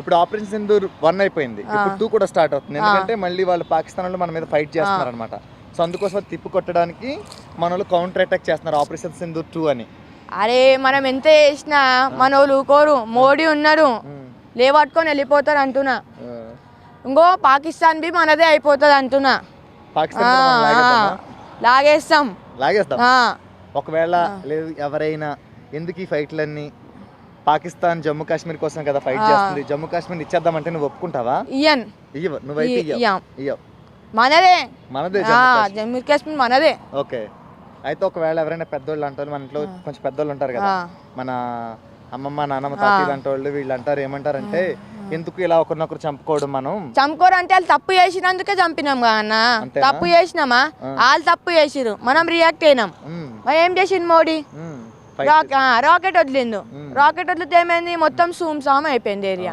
ఇప్పుడు ఆపరేషన్ సింధూర్ 1 అయిపోయింది, ఇప్పుడు 2 కూడా స్టార్ట్ అవుతుంది. ఎందుకంటే మళ్ళీ వాళ్ళు పాకిస్తాన్ వాళ్ళు మన మీద ఫైట్ చేస్తున్నారు అనమాట. సో అందుకోసం తిప్పి కొట్టడానికి మన వాళ్ళు కౌంటర్ అటాక్ చేస్తున్నారు ఆపరేషన్ సింధూర్ 2 అని. అరే మనం ఎంత చేసినా మన వాళ్ళు ఊకోరు. మోడీ ఉన్నారు, లేవట్టుకొని వెళ్ళిపోతారు అంటున్నా. ఇంకో పాకిస్తాన్ బి మనదే అయిపోతుంది అంటున్నా. లాగేస్తాం. ఒకవేళ లేదు ఎవరైనా ఎందుకు ఈ ఫైట్లన్నీ, పాకిస్తాన్ జమ్మూ కాశ్మీర్ కోసం కదా ఫైట్ చేస్తుంది, జమ్మూ కాశ్మీర్ ఇచ్చేద్దామంటే నువ్వు ఒప్పుకుంటావా? నువ్వైతే మనదే జమ్మూ కాశ్మీర్ మనదే. ఓకే, అయితే ఒకవేళ ఎవరైనా పెద్దోళ్ళు అంటారు, మన ఇంట్లో కొంచెం పెద్దోళ్ళు ఉంటారు కదా, మన అమ్మమ్మ నాన్నమ్మ తాతయ్య లాంటి వాళ్ళు, వీళ్ళు అంటారు ఏమంటారంటే ఎందుకు ఇలా ఒకరినొకరు చంపుకోవడం, మనం చంపుకోరు అంటే వాళ్ళు తప్పు చేసినందుకే చంపినాం అన్న. తప్పు చేసినామా, వాళ్ళు తప్పు చేసిరు, మనం రియాక్ట్ అయినాం. ఏం చేసిండు మోడీ? రాకెట్ వదిలిండు. రాకెట్ వదిలితే ఏమైంది, మొత్తం సూమ్ సామ్ అయిపోయింది ఏరియా.